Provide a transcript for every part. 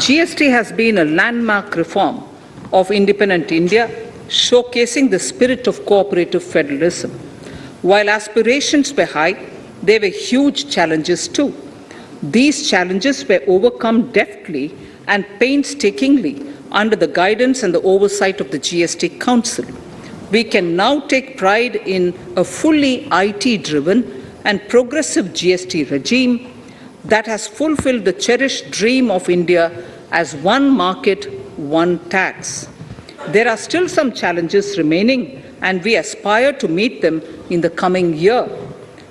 GST has been a landmark reform of independent India, showcasing the spirit of cooperative federalism. While aspirations were high, there were huge challenges too. These challenges were overcome deftly and painstakingly under the guidance and the oversight of the GST Council. We can now take pride in a fully IT-driven and progressive GST regime that has fulfilled the cherished dream of India as one market, one tax. There are still some challenges remaining, and we aspire to meet them in the coming year.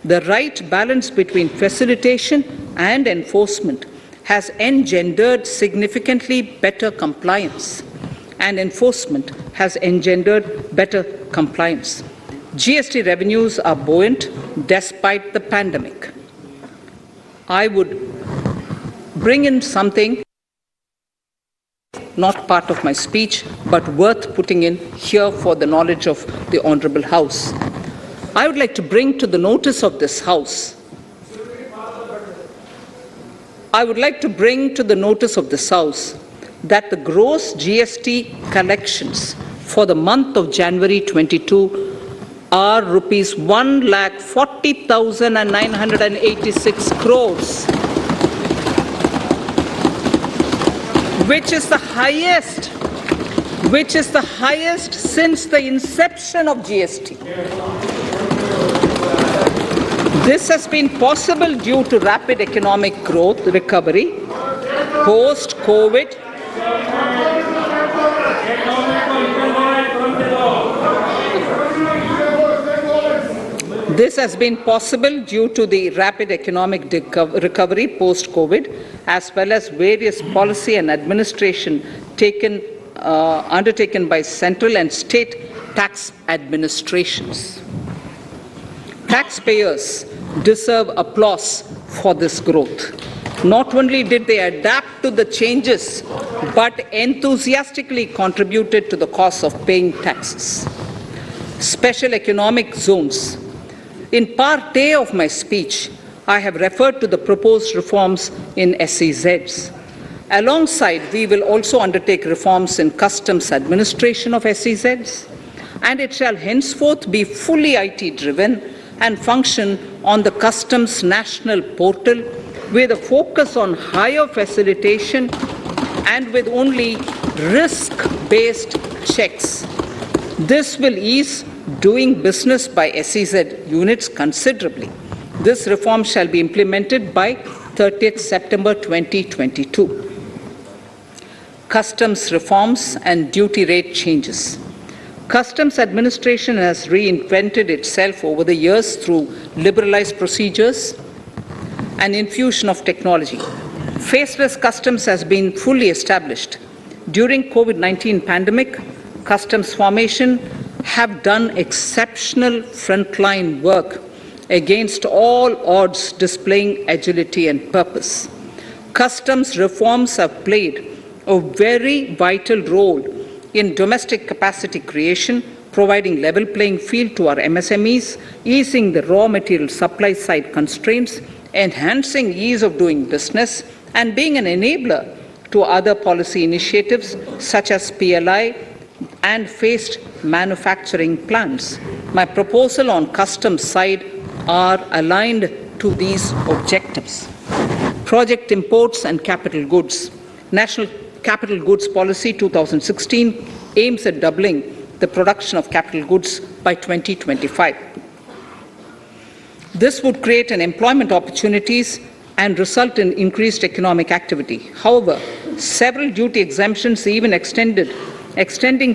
The right balance between facilitation and enforcement has engendered significantly better compliance, and enforcement has engendered better compliance. GST revenues are buoyant despite the pandemic. I would bring in something not part of my speech, but worth putting in here for the knowledge of the Honourable House. I would like to bring to the notice of this House that the gross GST collections for the month of January 22 are rupees 1,40,986 crores, which is the highest since the inception of GST. This has been possible due to rapid economic growth, recovery, post-COVID, This has been possible due to the rapid economic recovery post-COVID, as well as various policy and administration undertaken by central and state tax administrations. Taxpayers deserve applause for this growth. Not only did they adapt to the changes, but enthusiastically contributed to the cost of paying taxes. Special economic zones. In part A of my speech, I have referred to the proposed reforms in SEZs. Alongside, we will also undertake reforms in customs administration of SEZs, and it shall henceforth be fully IT-driven and function on the customs national portal with a focus on higher facilitation and with only risk-based checks. This will ease doing business by SEZ units considerably. This reform shall be implemented by 30th September 2022. Customs reforms and duty rate changes. Customs administration has reinvented itself over the years through liberalized procedures and infusion of technology. Faceless customs has been fully established. During COVID-19 pandemic, customs formation have done exceptional frontline work against all odds, displaying agility and purpose. Customs reforms have played a very vital role in domestic capacity creation, providing level playing field to our MSMEs, easing the raw material supply side constraints, enhancing ease of doing business, and being an enabler to other policy initiatives such as PLI and phased manufacturing plans. My proposal on customs side are aligned to these objectives. Project imports and capital goods. National Capital Goods Policy 2016 aims at doubling the production of capital goods by 2025. This would create an employment opportunities and result in increased economic activity. However, several duty exemptions, even extending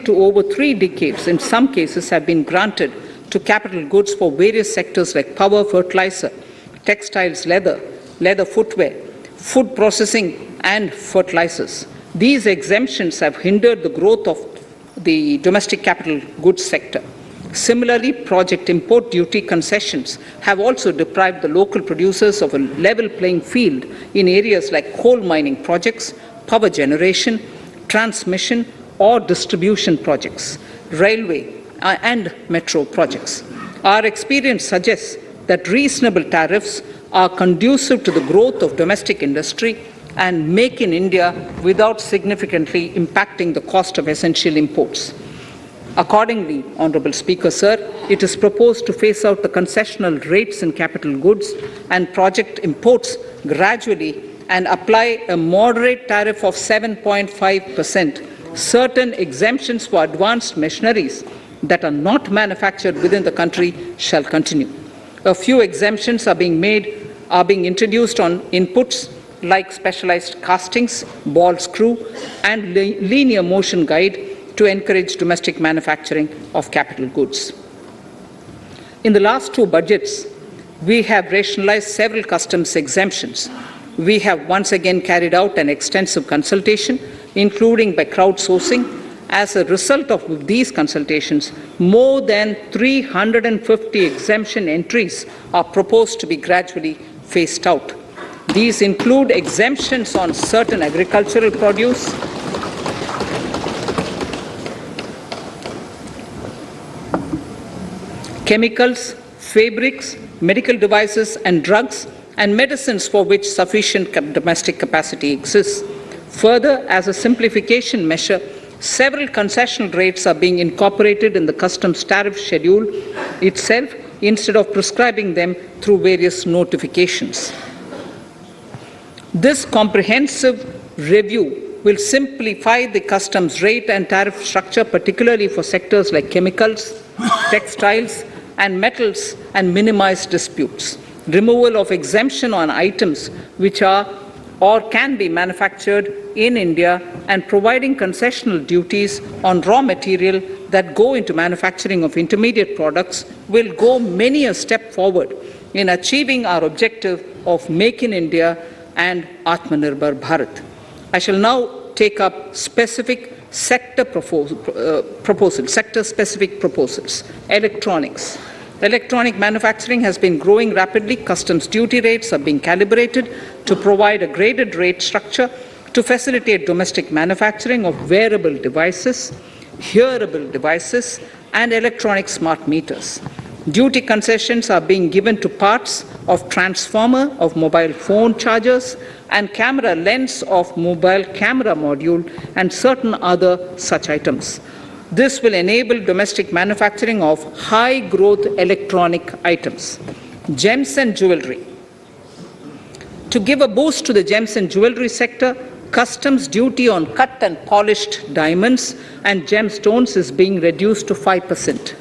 to over 3 decades, in some cases have been granted to capital goods for various sectors like power, fertilizer, textiles, leather footwear, food processing, and fertilizers. These exemptions have hindered the growth of the domestic capital goods sector. Similarly, project import duty concessions have also deprived the local producers of a level playing field in areas like coal mining projects, power generation, transmission, or distribution projects, railway and metro projects. Our experience suggests that reasonable tariffs are conducive to the growth of domestic industry and make in India without significantly impacting the cost of essential imports. Accordingly, Honourable Speaker, Sir, it is proposed to phase out the concessional rates in capital goods and project imports gradually and apply a moderate tariff of 7.5%. Certain exemptions for advanced machineries that are not manufactured within the country shall continue. A few exemptions are being introduced on inputs like specialized castings, ball screw, and linear motion guide to encourage domestic manufacturing of capital goods. In the last two budgets, we have rationalized several customs exemptions. We have once again carried out an extensive consultation, including by crowdsourcing. As a result of these consultations, more than 350 exemption entries are proposed to be gradually phased out. These include exemptions on certain agricultural produce, chemicals, fabrics, medical devices and drugs, and medicines for which sufficient domestic capacity exists. Further, as a simplification measure, several concessional rates are being incorporated in the customs tariff schedule itself instead of prescribing them through various notifications. This comprehensive review will simplify the customs rate and tariff structure, particularly for sectors like chemicals, textiles, and metals, and minimize disputes. Removal of exemption on items which are or can be manufactured in India and providing concessional duties on raw material that go into manufacturing of intermediate products will go many a step forward in achieving our objective of Make in India and Atmanirbhar Bharat. I shall now take up specific sector-specific proposals. Electronics. Electronic manufacturing has been growing rapidly. Customs duty rates are being calibrated to provide a graded rate structure to facilitate domestic manufacturing of wearable devices, hearable devices, and electronic smart meters. Duty concessions are being given to parts of transformer of mobile phone chargers and camera lens of mobile camera module and certain other such items. This will enable domestic manufacturing of high-growth electronic items. Gems and jewelry. To give a boost to the gems and jewelry sector, customs duty on cut and polished diamonds and gemstones is being reduced to 5%.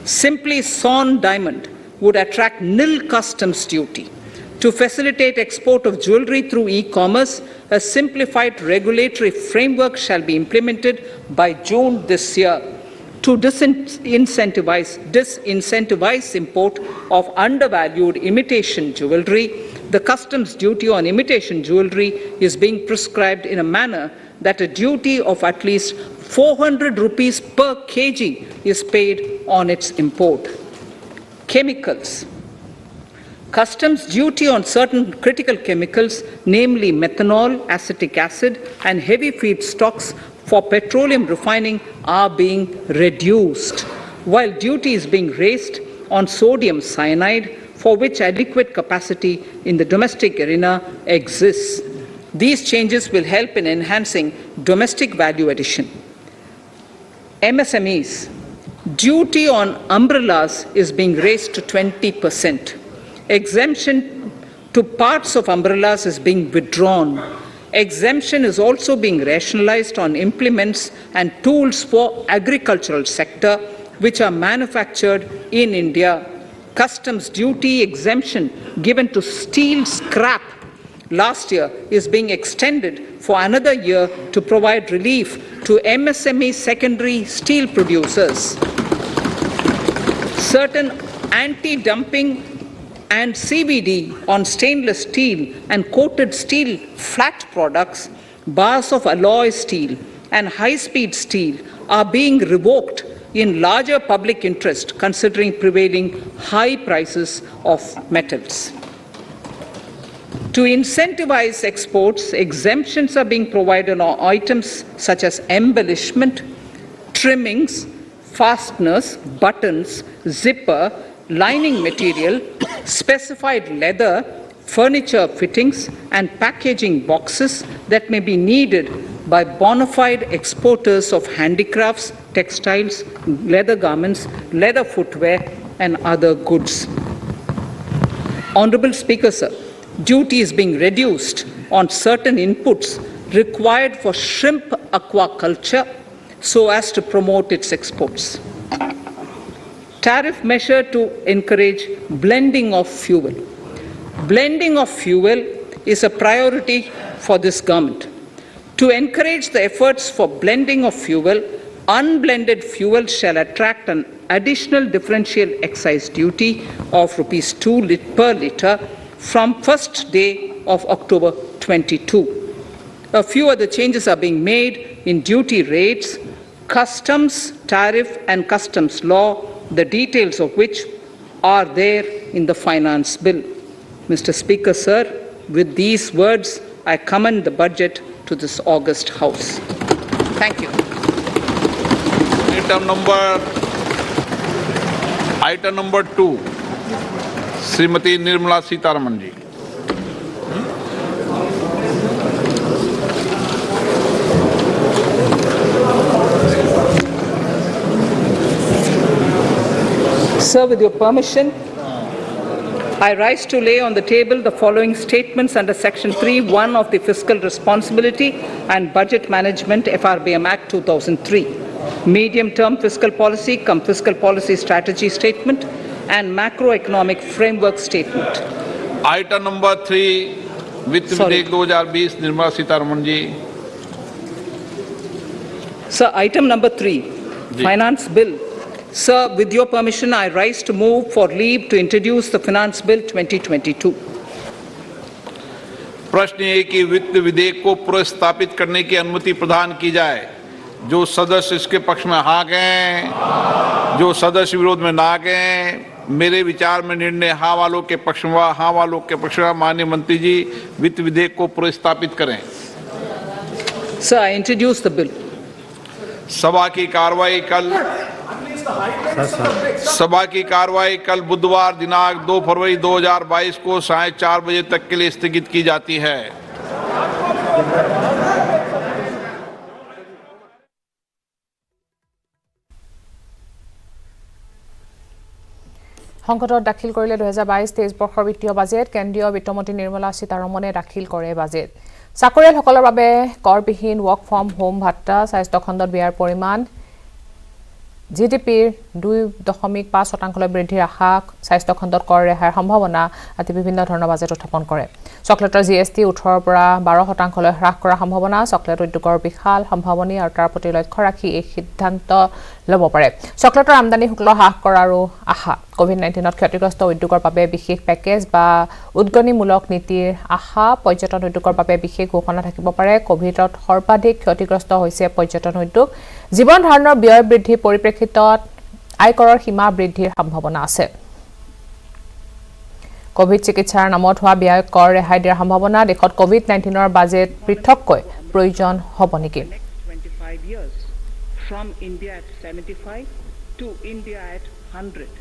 Simply sawn diamond would attract nil customs duty. To facilitate export of jewelry through e-commerce, a simplified regulatory framework shall be implemented by June this year. To disincentivize import of undervalued imitation jewelry, the customs duty on imitation jewelry is being prescribed in a manner that a duty of at least 400 rupees per kg is paid on its import. Chemicals. Customs duty on certain critical chemicals, namely methanol, acetic acid, and heavy feedstocks for petroleum refining are being reduced, while duty is being raised on sodium cyanide, for which adequate capacity in the domestic arena exists. These changes will help in enhancing domestic value addition. MSMEs. Duty on umbrellas is being raised to 20%. Exemption to parts of umbrellas is being withdrawn. Exemption is also being rationalized on implements and tools for agricultural sector which are manufactured in India. Customs duty exemption given to steel scrap last year is being extended for another year to provide relief to MSME secondary steel producers. Certain anti-dumping and CVD on stainless steel and coated steel flat products, bars of alloy steel and high-speed steel are being revoked in larger public interest considering prevailing high prices of metals. To incentivize exports, exemptions are being provided on items such as embellishment, trimmings, fasteners, buttons, zipper, lining material, specified leather, furniture fittings, and packaging boxes that may be needed by bona fide exporters of handicrafts, textiles, leather garments, leather footwear, and other goods. Honorable Speaker, sir, duty is being reduced on certain inputs required for shrimp aquaculture so as to promote its exports. Tariff measure to encourage blending of fuel. Blending of fuel is a priority for this government. To encourage the efforts for blending of fuel, unblended fuel shall attract an additional differential excise duty of rupees 2 per litre from first day of October 22. A few other changes are being made in duty rates, customs, tariff and customs law, the details of which are there in the finance bill. Mr. Speaker, sir, with these words, I commend the budget to this august House. Thank you. Item number 2, Srimati Nirmala Sitharaman ji. Sir, with your permission, I rise to lay on the table the following statements under Section 3(1) of the Fiscal Responsibility and Budget Management FRBM Act 2003, Medium-Term Fiscal Policy cum Fiscal Policy Strategy Statement and Macroeconomic Framework Statement. Item number 3, Vitt Videk 2020, Nirmala Sitharaman ji. Sir, item number 3, Finance Bill. Sir, with your permission, I rise to move for leave to introduce the Finance Bill 2022. प्रश्न ये कि वित्त विधेयक को पुनर्स्थापित करने की अनुमति प्रदान की जाए। जो सदस्य इसके पक्ष में हाँ कहें, जो सदस्य विरोध में ना कहें। मेरे विचार में निर्णय हाँ वालों के पक्ष में, हाँ वालों के पक्ष में। माननीय मंत्री जी, वित्त विधेयक को पुनर्स्थापित करें। Sir, I introduce the bill. सभा की कार्रवाई कल बुधवार दिनांक 2 फरवरी 2022 को 4:30 बजे तक के लिए स्थगित की जाती है। সংসদত দাখিল কৰিলে 2022-23 বৰ্ষৰ বিত্তীয় বাজেট। কেন্দ্ৰীয় বিত্তমন্ত্ৰী নিৰ্মলা সীতাৰমণে দাখিল কৰে বাজেট। চাকৰিয়ালসকলৰ বাবে কৰবিহীন ৱৰ্ক ফ্ৰম হোম ভাত্তা, স্বাস্থ্য খণ্ডত ব্যয়ৰ পৰিমাণ, জিডিপিৰ 2.5% বৃদ্ধিৰ আশা, স্বাস্থ্য খণ্ডত কৰ ৰেহাইৰ সম্ভাৱনা আদি বিভিন্ন ধৰণৰ বাজেট উত্থাপন কৰে। চকলেটৰ জিএছটি 18 পৰা 12% হ্ৰাস কৰাৰ সম্ভাৱনা, চকলেট উদ্যোগৰ বিশাল সম্ভাৱনা আৰু তাৰ প্ৰতি লক্ষ্য ৰাখি এই সিদ্ধান্ত ল'ব পাৰে। চকলেটৰ আমদানি শুল্ক হ্ৰাস কৰাৰো আশা, কোভিড-19ত ক্ষতিগ্ৰস্ত উদ্যোগৰ বাবে বিশেষ পেকেজ বা উদ্গনিমূলক নীতিৰ আশা, পৰ্যটন উদ্যোগৰ বাবে বিশেষ ঘোষণা থাকিব পাৰে। কোভিডত সৰ্বাধিক ক্ষতিগ্ৰস্ত হৈছে পৰ্যটন উদ্যোগ। জীৱন ধাৰণৰ ব্যয় বৃদ্ধিৰ পৰিপ্ৰেক্ষিতত আয়কৰৰ সীমা বৃদ্ধিৰ সম্ভাৱনা আছে। কোভিড চিকিৎসাৰ নামত হোৱা ব্যয় কৰ ৰেহাই দিয়াৰ সম্ভাৱনা, দেশত কোভিড-19ৰ বাজেট পৃথককৈ প্ৰয়োজন হ'ব নেকি? From India at 75 to India at 100.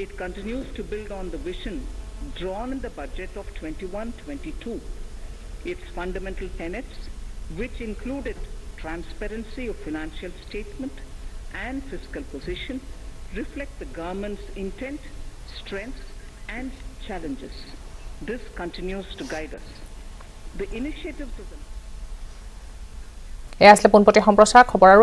It continues to build on the vision drawn in the budget of 21-22. Its fundamental tenets, which included transparency of financial statement and fiscal position, reflect the government's intent, strengths and challenges. This continues to guide us. The initiatives of the এই আসলে পোনপটীয়া সম্প্ৰচাৰ খবৰ আৰু